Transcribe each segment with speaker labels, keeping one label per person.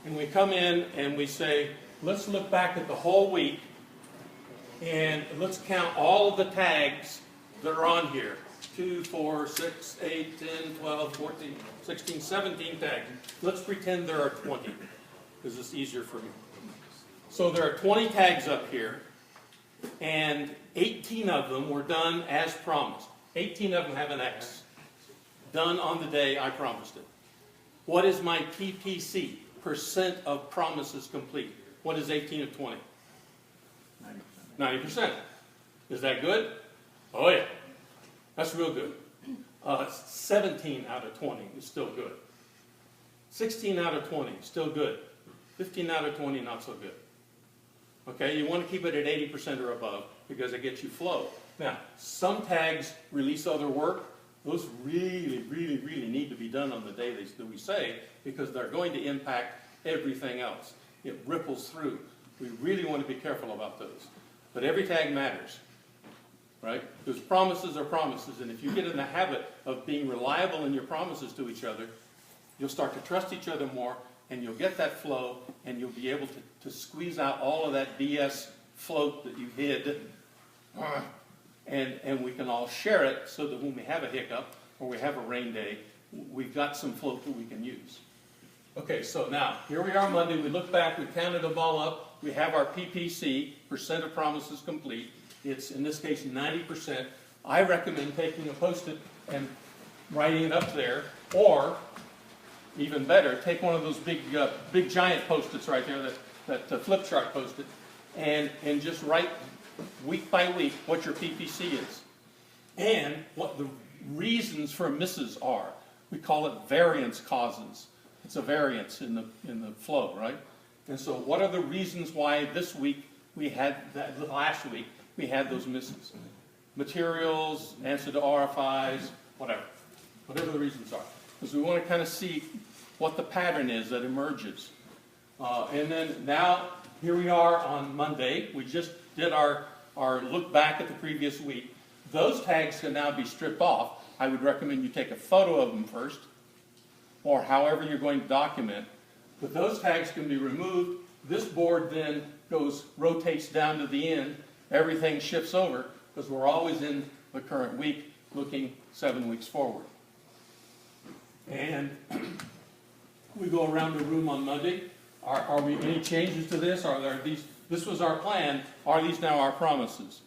Speaker 1: and we come in and we say, let's look back at the whole week and let's count all of the tags that are on here. 2, 4, 6, 8, 10, 12, 14, 16, 17 tags. Let's pretend there are 20 because it's easier for me. So there are 20 tags up here, and 18 of them were done as promised. 18 of them have an X. Done on the day I promised it. What is my PPC? Percent of promises complete. What is 18 of 20? 90%. Is that good? Oh yeah. That's real good. 17 out of 20 is still good. 16 out of 20, still good. 15 out of 20, not so good. Okay, you want to keep it at 80% or above because it gets you flow. Now, some tags release other work. Those really, really, really need to be done on the day that we say because they're going to impact everything else. It ripples through. We really want to be careful about those. But every tag matters, right? Because promises are promises, and if you get in the habit of being reliable in your promises to each other, you'll start to trust each other more, and you'll get that flow, and you'll be able to squeeze out all of that BS float that you hid, and we can all share it so that when we have a hiccup or we have a rain day, we've got some float that we can use. Okay, so now, here we are Monday. We look back, we counted them all up. We have our PPC, percent of promises complete. It's, in this case, 90%. I recommend taking a Post-it and writing it up there, or, even better, take one of those big giant Post-its right there, that flip chart Post-it, and just write week by week what your PPC is and what the reasons for misses are. We call it variance causes. It's a variance in the flow, right? And so what are the reasons why this week we had that, last week we had those misses? Materials, answer to RFIs, whatever the reasons are. Because we want to kind of see what the pattern is that emerges. And then now, here we are on Monday. We just did our look back at the previous week. Those tags can now be stripped off. I would recommend you take a photo of them first, or however you're going to document. But those tags can be removed. This board then rotates down to the end. Everything shifts over because we're always in the current week looking 7 weeks forward. And we go around the room on Monday. Are we any changes to this? Are there these? This was our plan. Are these now our promises?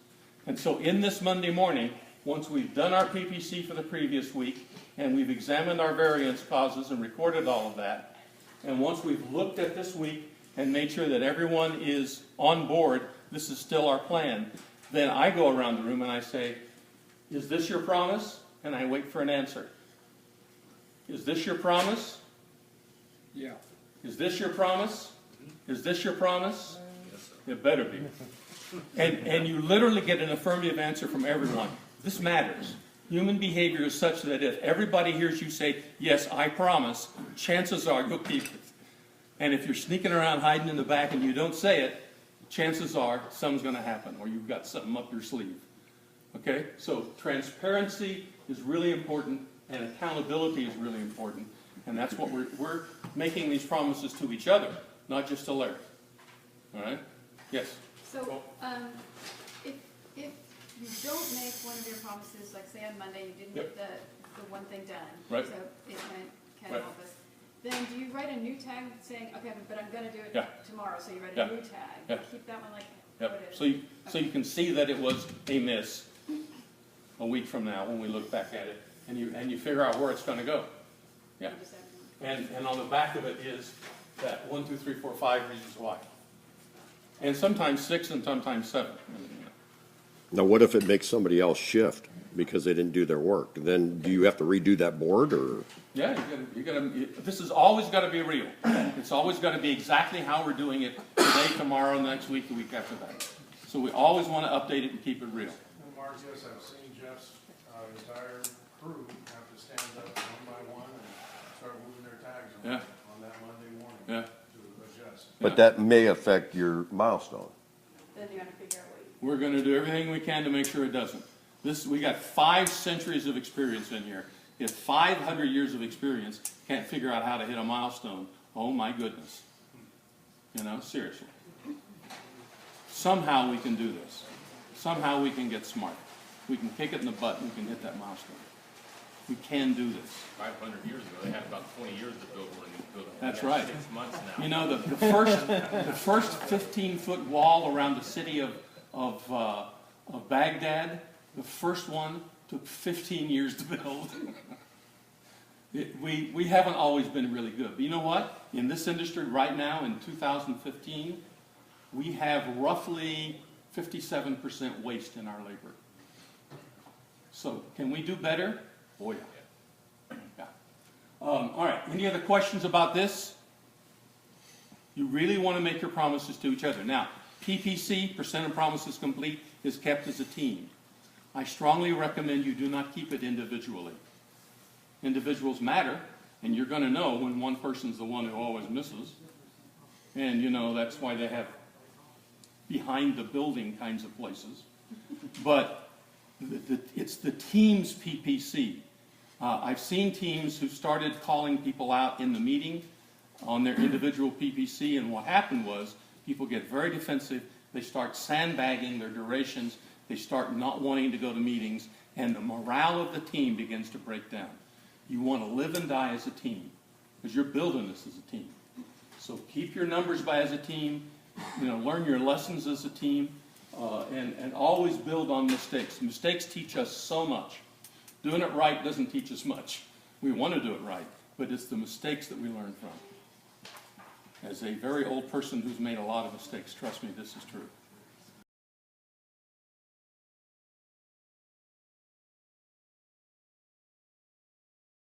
Speaker 1: And so in this Monday morning, once we've done our PPC for the previous week, and we've examined our variance causes and recorded all of that, and once we've looked at this week and made sure that everyone is on board, this is still our plan, then I go around the room and I say, is this your promise? And I wait for an answer. Is this your promise?
Speaker 2: Yeah.
Speaker 1: Is this your promise? Is this your promise?
Speaker 2: Yes, sir.
Speaker 1: It better be. And you literally get an affirmative answer from everyone. This matters. Human behavior is such that if everybody hears you say, yes, I promise, chances are you'll keep it. And if you're sneaking around hiding in the back and you don't say it, chances are something's going to happen or you've got something up your sleeve. Okay? So transparency is really important and accountability is really important. And that's what we're making these promises to each other, not just to Larry. All right? Yes?
Speaker 3: So, if you don't make one of your promises, like say on Monday you didn't get the one thing done,
Speaker 1: right.
Speaker 3: So it can't help us, then do you write a new tag saying, okay, but I'm going to do it tomorrow, so you write a new tag. Keep that one like what it is.
Speaker 1: So you can see that it was a miss a week from now when we look back at it, and you figure out where it's going to go. Yeah. And on the back of it is that 1, 2, 3, 4, 5 reasons why. And sometimes 6 and sometimes 7.
Speaker 4: Now, what if it makes somebody else shift because they didn't do their work? Then do you have to redo that board, or?
Speaker 1: Yeah, this has always got to be real. It's always got to be exactly how we're doing it today, tomorrow, next week, the week after that. So we always want to update it and keep it real.
Speaker 2: Mark, yes, I've seen Jeff's entire crew have to stand up one by one and start moving their tags on that Monday morning to adjust.
Speaker 4: But that may affect your milestone.
Speaker 3: Then you got to figure out what
Speaker 1: We're going to do everything we can to make sure it doesn't. We got 5 centuries of experience in here. If 500 years of experience can't figure out how to hit a milestone, oh my goodness. You know, seriously. Somehow we can do this. Somehow we can get smart. We can kick it in the butt and we can hit that milestone. We can do this.
Speaker 5: 500 years ago, they had about 20 years to build one.
Speaker 1: That's right.
Speaker 5: 6 months now.
Speaker 1: You know, the first 15-foot wall around the city of Baghdad, the first one took 15 years to build. We haven't always been really good. But you know what? In this industry right now, in 2015, we have roughly 57% waste in our labor. So can we do better? Oh yeah. Yeah. All right. Any other questions about this? You really want to make your promises to each other. Now, PPC, percent of promises complete, is kept as a team. I strongly recommend you do not keep it individually. Individuals matter, and you're going to know when one person's the one who always misses. And, you know, that's why they have behind the building kinds of places. But it's the team's PPC. I've seen teams who started calling people out in the meeting on their individual PPC, and what happened was people get very defensive. They start sandbagging their durations. They start not wanting to go to meetings, and the morale of the team begins to break down. You want to live and die as a team, because you're building this as a team. So keep your numbers by as a team, you know, learn your lessons as a team, and always build on mistakes. Mistakes teach us so much. Doing it right doesn't teach us much. We want to do it right, but it's the mistakes that we learn from. As a very old person who's made a lot of mistakes, trust me, this is true.